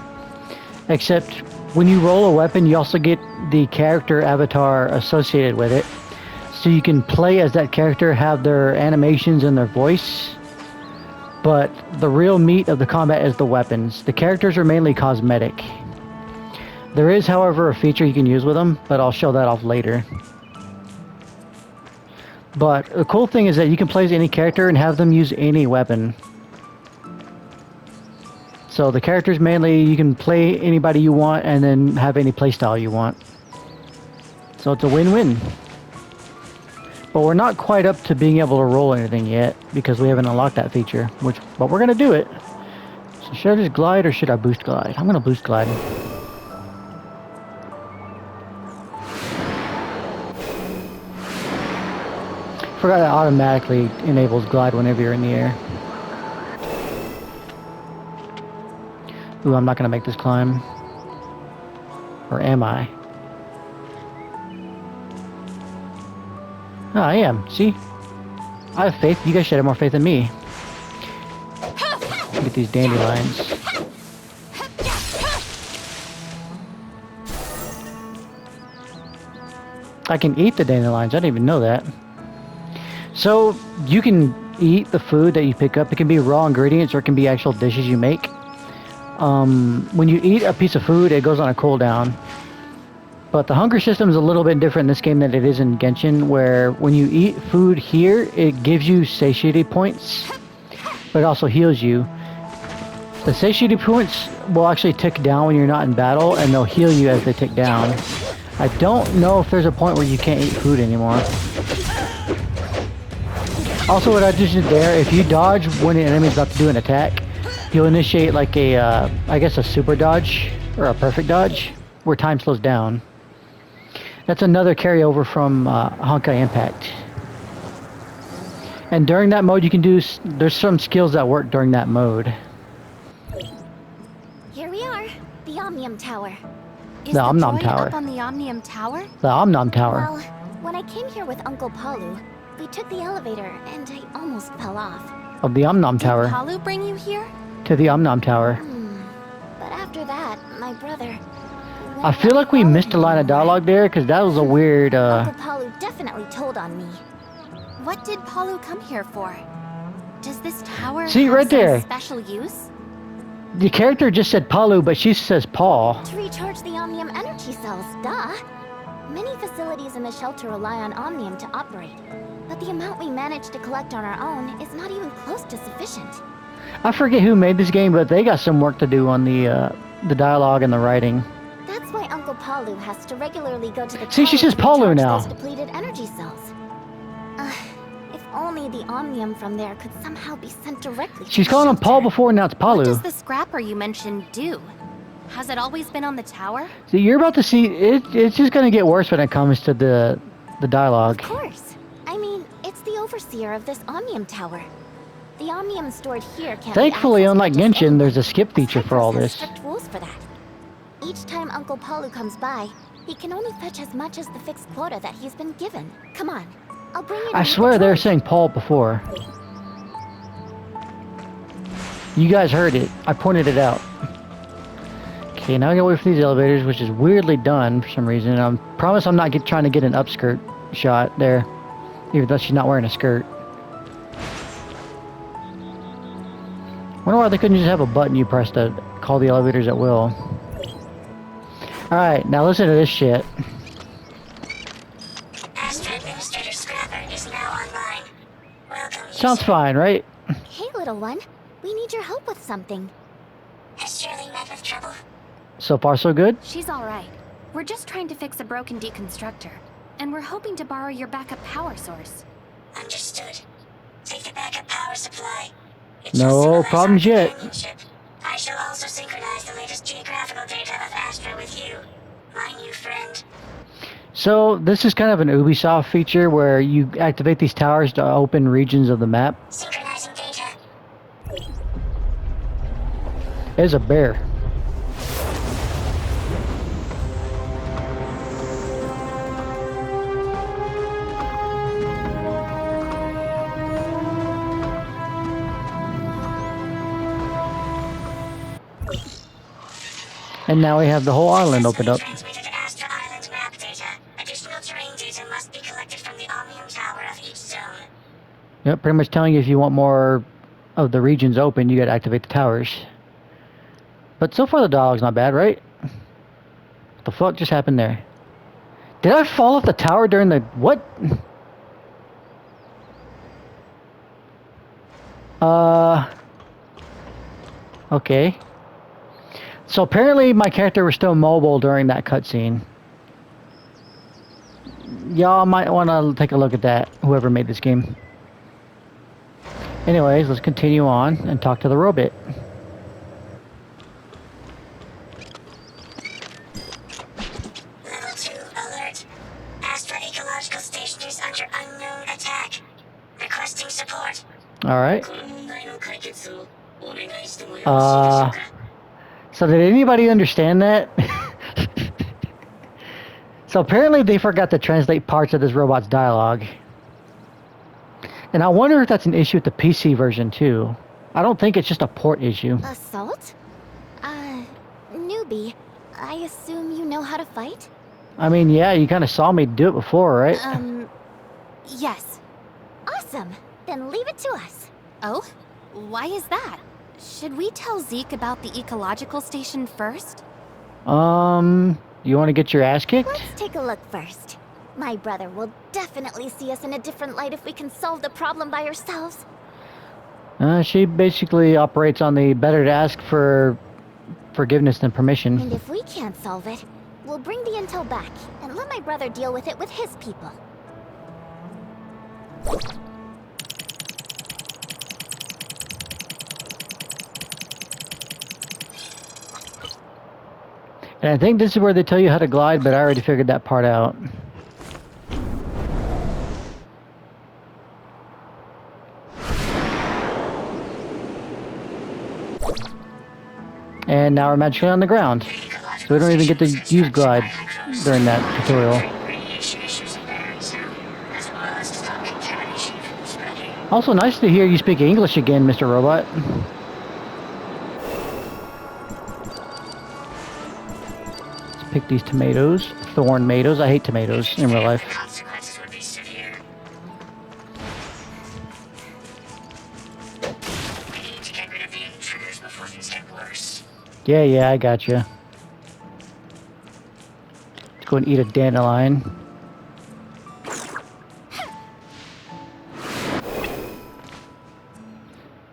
[SPEAKER 1] Except when you roll a weapon, you also get the character avatar associated with it. So you can play as that character, have their animations and their voice. But the real meat of the combat is the weapons. The characters are mainly cosmetic. There is, however, a feature you can use with them, but I'll show that off later. But the cool thing is that you can play as any character and have them use any weapon. So the characters mainly, you can play anybody you want and then have any playstyle you want. So it's a win-win. But we're not quite up to being able to roll anything yet because we haven't unlocked that feature, but we're going to do it. So should I just glide or should I boost glide? I'm going to boost glide. Forgot it automatically enables glide whenever you're in the air. Ooh, I'm not going to make this climb. Or am I? Oh, I am. See? I have faith. You guys should have more faith in me. Get these dandelions. I can eat the dandelions. I didn't even know that. So you can eat the food that you pick up. It can be raw ingredients or it can be actual dishes you make. When you eat a piece of food, it goes on a cooldown. But the hunger system is a little bit different in this game than it is in Genshin, where when you eat food here, it gives you satiety points, but it also heals you. The satiety points will actually tick down when you're not in battle, and they'll heal you as they tick down. I don't know if there's a point where you can't eat food anymore. Also, what I just did there, if you dodge when an enemy's about to do an attack, you'll initiate like a, I guess a super dodge, or a perfect dodge, where time slows down. That's another carryover from Honkai Impact. And during that mode, you can do, there's some skills that work during that mode.
[SPEAKER 5] Here we are, the Omnium Tower.
[SPEAKER 11] Is the Omnium Tower up on the Omnium Tower?
[SPEAKER 1] The Omnium Tower.
[SPEAKER 5] Well, when I came here with Uncle Palu, we took the elevator and I almost fell off.
[SPEAKER 1] Of the Omnium Tower.
[SPEAKER 11] Did Palu bring you here?
[SPEAKER 1] To the Omnium Tower.
[SPEAKER 5] But after that, my brother...
[SPEAKER 1] I feel like we missed a line of dialogue there, because that was a weird,
[SPEAKER 5] Uncle Palu definitely told on me.
[SPEAKER 11] What did Palu come here for? Does this tower
[SPEAKER 1] See,
[SPEAKER 11] have
[SPEAKER 1] right there.
[SPEAKER 11] some special use?
[SPEAKER 1] The character just said Palu, but she says Paul.
[SPEAKER 5] To recharge the Omnium energy cells, duh! Many facilities in the shelter rely on Omnium to operate, but the amount we manage to collect on our own is not even close to sufficient.
[SPEAKER 1] I forget who made this game, but they got some work to do on the dialogue and the writing.
[SPEAKER 5] That's why Uncle Palu has to regularly go to the
[SPEAKER 1] See, she says Palu now.
[SPEAKER 5] those depleted energy cells. If only the Omnium from there could somehow be sent directly to
[SPEAKER 1] She's
[SPEAKER 5] the
[SPEAKER 1] calling him
[SPEAKER 5] shelter.
[SPEAKER 1] Paul before, now it's Palu.
[SPEAKER 11] What does the scrapper you mentioned do? Has it always been on the tower?
[SPEAKER 1] So you're about to see, it's just going to get worse when it comes to the dialogue.
[SPEAKER 5] Of course. I mean, it's the overseer of this Omnium Tower. The Omnium stored here can't
[SPEAKER 1] Thankfully,
[SPEAKER 5] be accessed
[SPEAKER 1] unlike
[SPEAKER 5] by just
[SPEAKER 1] Genshin,
[SPEAKER 5] anyone.
[SPEAKER 1] there's a skip feature for all
[SPEAKER 5] Cyprus
[SPEAKER 1] this.
[SPEAKER 5] has strict rules for that. Each time Uncle Palu comes by, he can only fetch as much as the fixed quota that he's been given. Come on, I'll bring you to
[SPEAKER 1] I
[SPEAKER 5] meet
[SPEAKER 1] swear
[SPEAKER 5] the
[SPEAKER 1] they were
[SPEAKER 5] droid.
[SPEAKER 1] saying Paul before. You guys heard it. I pointed it out. Okay, now I gotta wait for these elevators, which is weirdly done for some reason. I promise I'm not trying to get an upskirt shot there, even though she's not wearing a skirt. Wonder why they couldn't just have a button you press to call the elevators at will. Alright, now listen to this shit.
[SPEAKER 5] Astro Administrator Scrapper is now online. Welcome.
[SPEAKER 1] Sounds fine, right?
[SPEAKER 5] Hey, little one. We need your help with something. Has Shirley met with trouble?
[SPEAKER 1] So far, so good?
[SPEAKER 11] She's alright. We're just trying to fix a broken deconstructor. And we're hoping to borrow your backup power source.
[SPEAKER 5] Understood. Take the backup power supply.
[SPEAKER 1] No problems yet.
[SPEAKER 5] I shall also synchronize the latest geographical data of Astra with you, my new friend.
[SPEAKER 1] So, this is kind of an Ubisoft feature where you activate these towers to open regions of the map.
[SPEAKER 5] Synchronizing data.
[SPEAKER 1] There's a bear. And now we have the whole island opened up.
[SPEAKER 5] Transmitted Astra Island map data. Additional terrain data must be collected from the Omnium Tower of each zone.
[SPEAKER 1] Yep, pretty much telling you if you want more of the regions open, you gotta activate the towers. But so far the dialogue's not bad, right? What the fuck just happened there? Did I fall off the tower during the... what? Okay. So apparently my character was still mobile during that cutscene. Y'all might want to take a look at that, whoever made this game. Anyways, let's continue on and talk to the robot.
[SPEAKER 5] Level 2 alert. Astra Ecological Station is under unknown attack. Requesting support.
[SPEAKER 1] Alright. So did anybody understand that? So apparently they forgot to translate parts of this robot's dialogue. And I wonder if that's an issue with the PC version too. I don't think it's just a port issue.
[SPEAKER 5] Assault? Newbie. I assume you know how to fight?
[SPEAKER 1] I mean, yeah, you kind of saw me do it before, right?
[SPEAKER 11] Yes.
[SPEAKER 5] Awesome. Then leave it to us.
[SPEAKER 11] Oh? Why is that? Should we tell Zeke about the ecological station first?
[SPEAKER 1] You want to get your ass kicked?
[SPEAKER 5] Let's take a look first. My brother will definitely see us in a different light if we can solve the problem by ourselves.
[SPEAKER 1] She basically operates on the better to ask for forgiveness than permission.
[SPEAKER 5] And if we can't solve it, we'll bring the intel back and let my brother deal with it with his people.
[SPEAKER 1] And I think this is where they tell you how to glide, but I already figured that part out. And now we're magically on the ground. So we don't even get to use glide during that tutorial. Also, nice to hear you speak English again, Mr. Robot. Let's pick these tomatoes. Thorn tomatoes. I hate tomatoes in real life. Yeah, I gotcha. Let's go and eat a dandelion.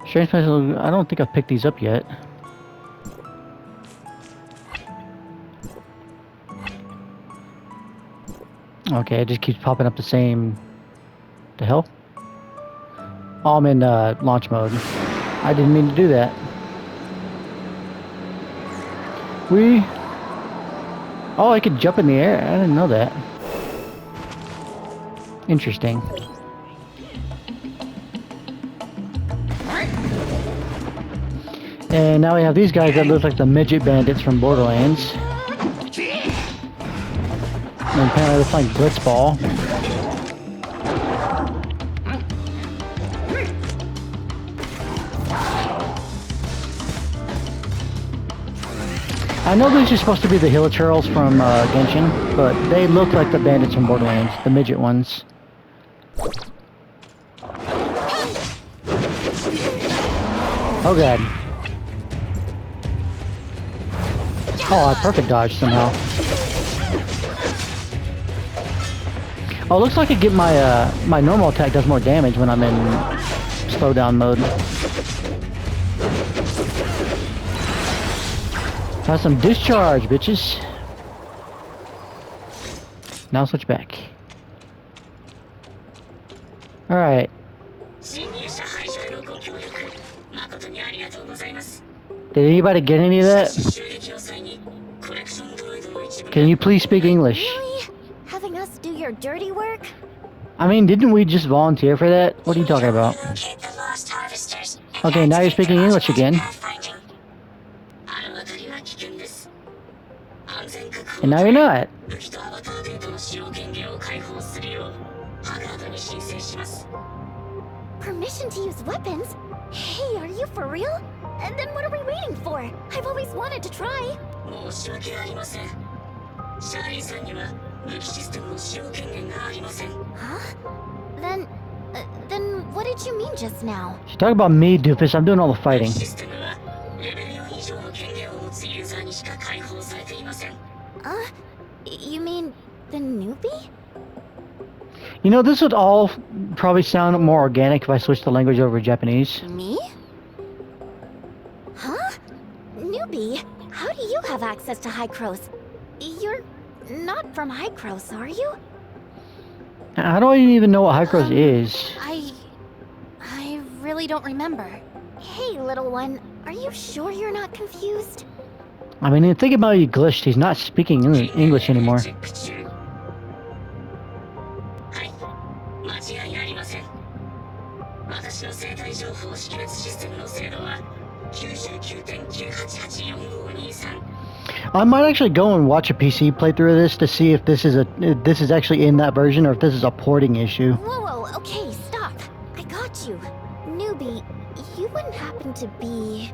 [SPEAKER 1] Strange place, I don't think I've picked these up yet. Okay, it just keeps popping up the same... The hell? Oh, I'm in launch mode. I didn't mean to do that. Oh, I could jump in the air. I didn't know that. Interesting. And now we have these guys that look like the midget bandits from Borderlands. And apparently they're playing Blitzball. I know these are supposed to be the Hilichurls from Genshin, but they look like the bandits from Borderlands, the midget ones. Oh god. Oh, I perfect dodge somehow. Oh, it looks like I get my my normal attack does more damage when I'm in slowdown mode. Have some discharge, bitches. Now switch back. Alright. Did anybody get any of that? Can you please speak English?
[SPEAKER 5] Really? Having us do your dirty work?
[SPEAKER 1] I mean, didn't we just volunteer for that? What are you talking about? Okay, now you're speaking English again. And now you're not.
[SPEAKER 5] Permission to use weapons? Hey, are you for real? And then what are we waiting for? I've always wanted to try. Huh? Then what did you mean just now?
[SPEAKER 1] She's talking about me, doofus. I'm doing all the fighting.
[SPEAKER 5] You mean the newbie?
[SPEAKER 1] You know, this would all probably sound more organic if I switched the language over to Japanese.
[SPEAKER 5] Me? Huh? Newbie? How do you have access to Hycros? You're not from Hycros, are you?
[SPEAKER 1] I don't even know what Hycros is.
[SPEAKER 11] I really don't remember.
[SPEAKER 5] Hey, little one. Are you sure you're not confused?
[SPEAKER 1] I mean, think about it, you glitched. He's not speaking English anymore. I might actually go and watch a PC playthrough of this to see if this is actually in that version or if this is a porting issue.
[SPEAKER 5] Whoa, okay, stop. I got you. Newbie, you wouldn't happen to be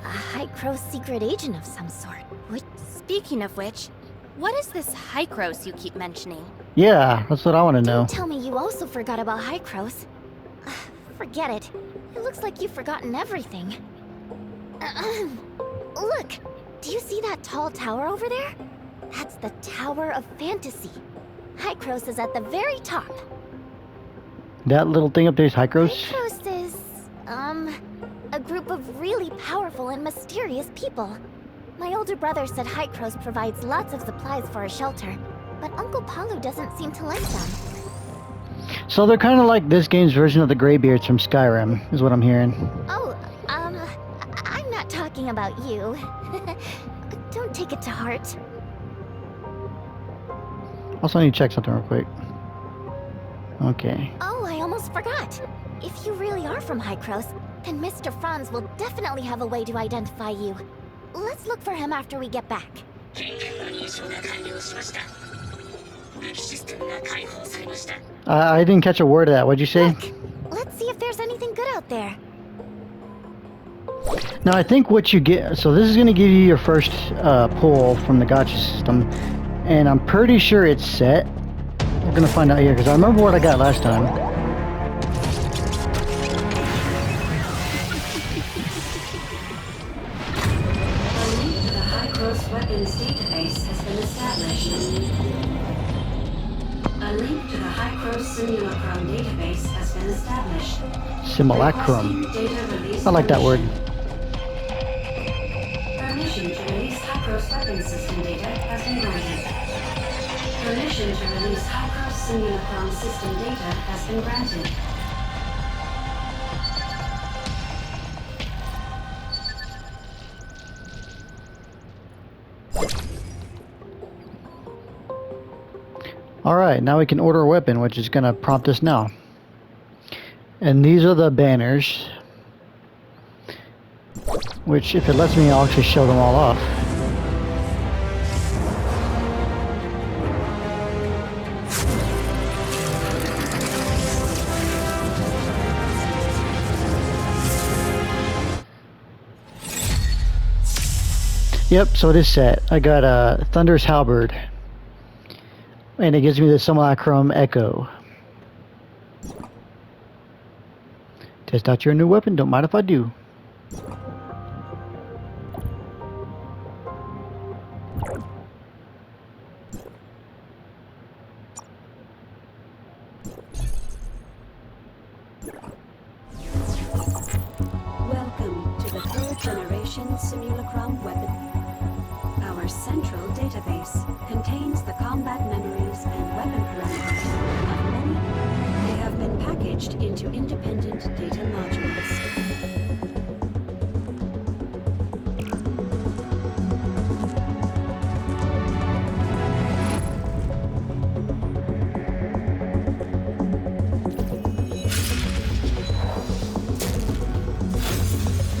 [SPEAKER 5] a Hycros secret agent of some sort, would?
[SPEAKER 11] Speaking of which, What is this Hycros you keep mentioning?
[SPEAKER 1] Yeah, that's what I want to know.
[SPEAKER 5] Don't tell me you also forgot about Hycros. Forget it. It looks like you've forgotten everything. Look! Do you see that tall tower over there? That's the Tower of Fantasy. Hycros is at the very top.
[SPEAKER 1] That little thing up there is Hycros?
[SPEAKER 5] Hycros is, a group of really powerful and mysterious people. My older brother said Hycros provides lots of supplies for a shelter, but Uncle Palu doesn't seem to like them.
[SPEAKER 1] So they're kind of like this game's version of the Greybeards from Skyrim, is what I'm hearing.
[SPEAKER 5] Oh, I'm not talking about you. Don't take it to heart.
[SPEAKER 1] Also, I need to check something real quick. Okay.
[SPEAKER 5] Oh, I almost forgot. If you really are from Hycros, then Mr. Franz will definitely have a way to identify you. Let's look for him after we get back.
[SPEAKER 1] I didn't catch a word of that. What'd you say?
[SPEAKER 5] Look, let's see if there's anything good out there.
[SPEAKER 1] Now, I think what you get... So this is going to give you your first pull from the gacha system. And I'm pretty sure it's set. We're going to find out here, because I remember what I got last time.
[SPEAKER 13] Weapons database has been established. A link to the Hycros Simulacrum database has been established.
[SPEAKER 1] Simulacrum. I like that word.
[SPEAKER 13] Permission to release Hycros weapons system data has been granted. Permission to release Hycros Simulacrum system data has been granted.
[SPEAKER 1] Alright, now we can order a weapon, which is going to prompt us now. And these are the banners. Which, if it lets me, I'll actually show them all off. Yep, so it is set. I got a Thunder's Halberd. And it gives me the Simulacrum Echo. Test out your new weapon, don't mind if I do.
[SPEAKER 13] Welcome to the 3rd generation Simulacrum weapon. Our central database contains the combat memories and weapon parameters of many. They have been packaged into independent data modules.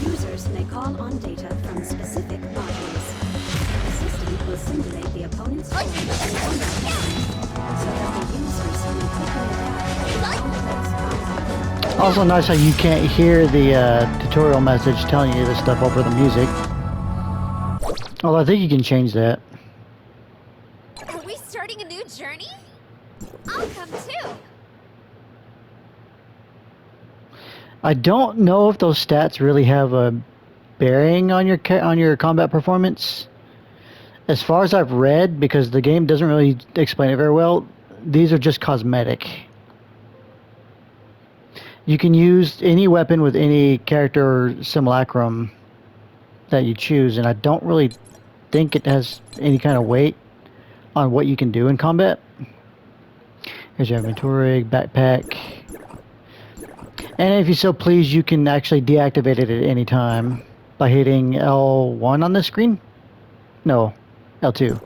[SPEAKER 13] Users may call on data from specific modules. The system will simulate the opponent's role in combat so that the users can quickly adapt.
[SPEAKER 1] Also nice how you can't hear the tutorial message telling you this stuff over the music. Although I think you can change that.
[SPEAKER 10] Are we starting a new journey? I'll come too.
[SPEAKER 1] I don't know if those stats really have a bearing on your combat performance. As far as I've read, because the game doesn't really explain it very well, these are just cosmetic. You can use any weapon with any character or simulacrum that you choose, and I don't really think it has any kind of weight on what you can do in combat. Here's your inventory, backpack. And if you so please, you can actually deactivate it at any time by hitting L1 on the screen. No, L2.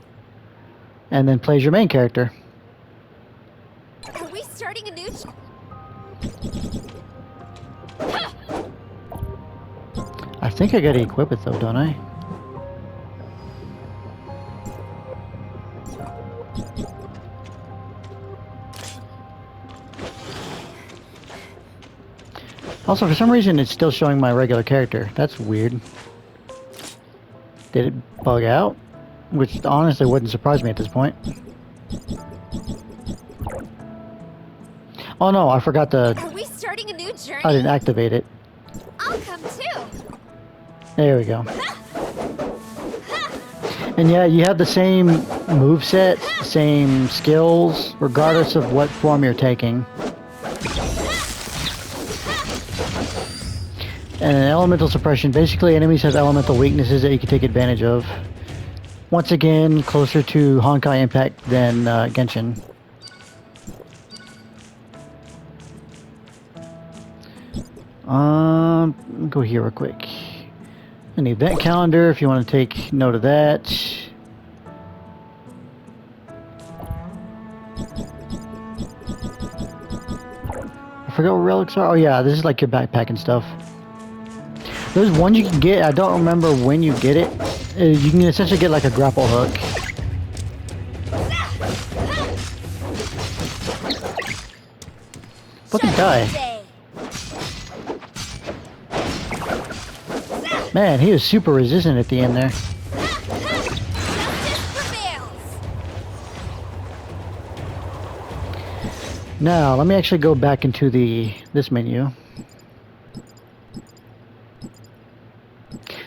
[SPEAKER 1] And then plays your main character.
[SPEAKER 10] Are we starting a new
[SPEAKER 1] I think I gotta equip it though, don't I? Also, for some reason, it's still showing my regular character. That's weird. Did it bug out? which honestly wouldn't surprise me at this point. Oh no, I forgot to...
[SPEAKER 10] Are we starting a new journey?
[SPEAKER 1] I didn't activate it.
[SPEAKER 10] I'll come too.
[SPEAKER 1] There we go. And yeah, you have the same moveset, same skills, regardless of what form you're taking. And an elemental suppression. Basically, enemies have elemental weaknesses that you can take advantage of. Once again, closer to Honkai Impact than Genshin. Go here real quick. An event calendar, if you want to take note of that. I forgot what relics are. Oh yeah, this is like your backpack and stuff. There's one you can get, I don't remember when you get it. You can essentially get like a grapple hook. Fucking die. Man, he was super resistant at the end there. Now, let me actually go back into this menu.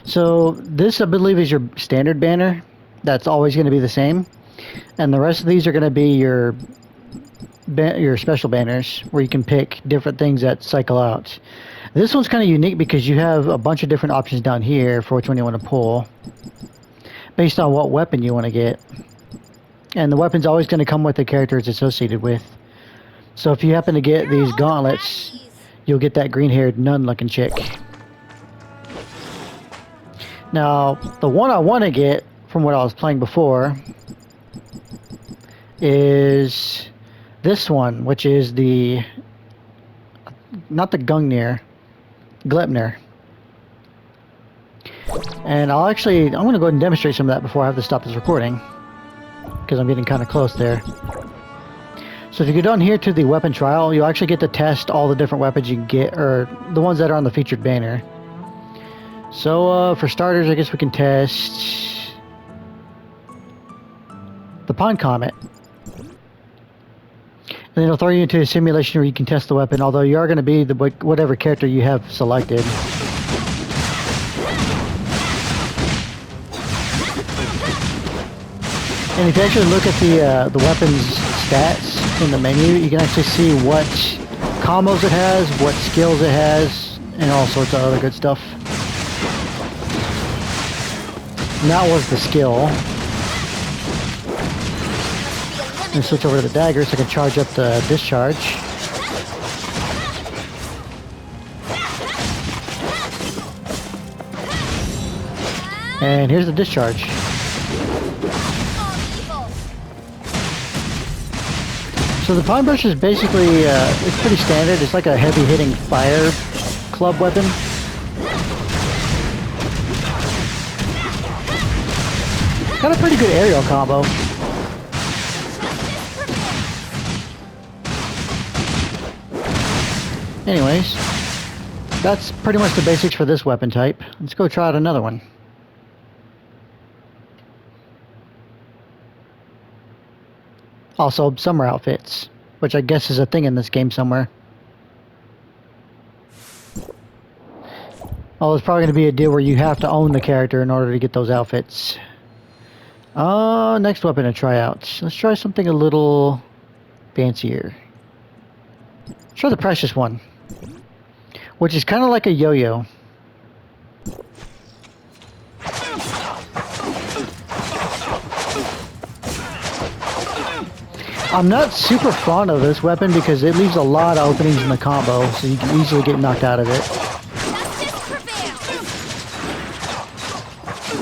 [SPEAKER 1] So, this I believe is your standard banner. That's always going to be the same. And the rest of these are going to be your special banners, where you can pick different things that cycle out. This one's kind of unique because you have a bunch of different options down here for which one you want to pull, based on what weapon you want to get. And the weapon's always going to come with the character it's associated with. So if you happen to get these gauntlets, you'll get that green-haired nun-looking chick. Now, the one I want to get, from what I was playing before, is this one, which is the... not the Gungnir, Gleipnir. And I'm going to go ahead and demonstrate some of that before I have to stop this recording, because I'm getting kind of close there. So if you go down here to the weapon trial, you'll actually get to test all the different weapons you can get, or the ones that are on the featured banner. So for starters, I guess we can test the Pine Comet. And then it'll throw you into a simulation where you can test the weapon, although you are going to be whatever character you have selected. And if you actually look at the weapon's stats in the menu, you can actually see what combos it has, what skills it has, and all sorts of other good stuff. And that was the skill. And switch over to the dagger so I can charge up the discharge. And here's the discharge. So the Pine Brush is basically, it's pretty standard. It's like a heavy-hitting fire club weapon. Got a pretty good aerial combo. Anyways, that's pretty much the basics for this weapon type. Let's go try out another one. Also, summer outfits, which I guess is a thing in this game somewhere. Oh, there's probably going to be a deal where you have to own the character in order to get those outfits. Next weapon to try out. Let's try something a little fancier. Let's try the Precious one, which is kind of like a yo-yo. I'm not super fond of this weapon because it leaves a lot of openings in the combo, so you can easily get knocked out of it.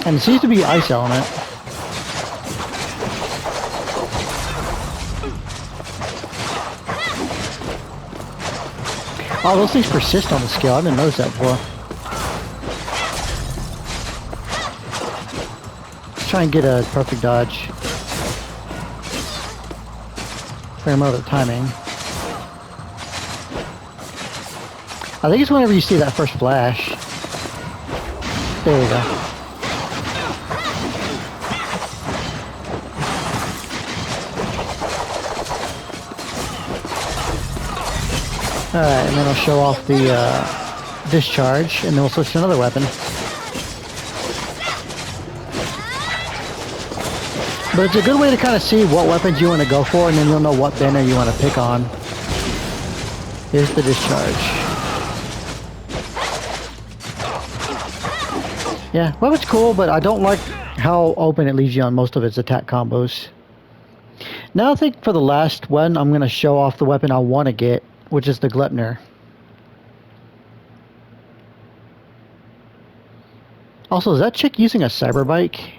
[SPEAKER 1] And it seems to be Ice Element. Oh, those things persist on the skill. I didn't notice that before. Let's try and get a perfect dodge. Fair amount of timing. I think it's whenever you see that first flash. There we go. Alright, and then I'll show off the discharge, and then we'll switch to another weapon. But it's a good way to kind of see what weapons you want to go for, and then you'll know what banner you want to pick on. Here's the discharge. Yeah, weapon's cool, but I don't like how open it leaves you on most of its attack combos. Now I think for the last one, I'm going to show off the weapon I want to get, which is the Glepner. Also, is that chick using a cyber bike?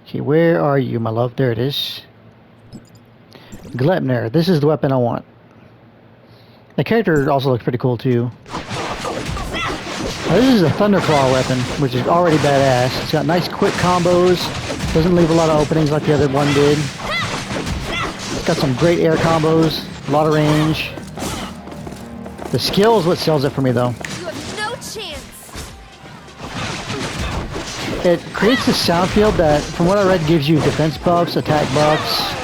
[SPEAKER 1] Okay, where are you, my love? There it is. Glepner. This is the weapon I want. The character also looks pretty cool, too. Now, this is a Thunderclaw weapon, which is already badass. It's got nice quick combos. Doesn't leave a lot of openings like the other one did. It's got some great air combos. A lot of range. The skill is what sells it for me, though.
[SPEAKER 10] You have no chance.
[SPEAKER 1] It creates this sound field that, from what I read, gives you defense buffs, attack buffs.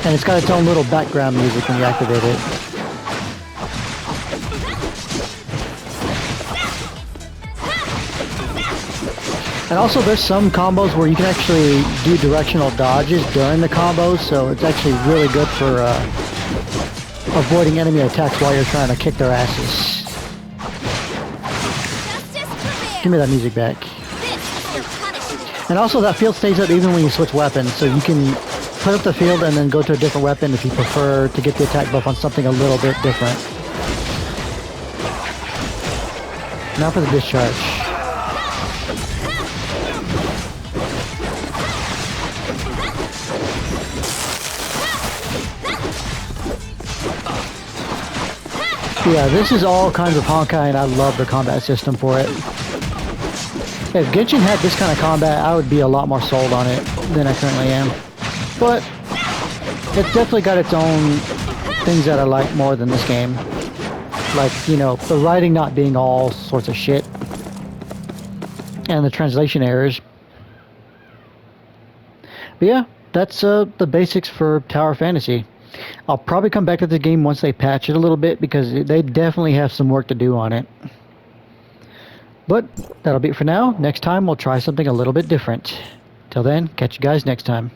[SPEAKER 1] And it's got its own little background music when you activate it. And also there's some combos where you can actually do directional dodges during the combos, so it's actually really good for avoiding enemy attacks while you're trying to kick their asses. Give me that music back. And also that field stays up even when you switch weapons, so you can put up the field and then go to a different weapon if you prefer to get the attack buff on something a little bit different. Now for the discharge. Yeah, this is all kinds of Honkai, and I love the combat system for it. If Genshin had this kind of combat, I would be a lot more sold on it than I currently am. But it's definitely got its own things that I like more than this game. Like, you know, the writing not being all sorts of shit. And the translation errors. But yeah, that's the basics for Tower Fantasy. I'll probably come back to the game once they patch it a little bit, because they definitely have some work to do on it. But that'll be it for now. Next time we'll try something a little bit different. Till then, catch you guys next time.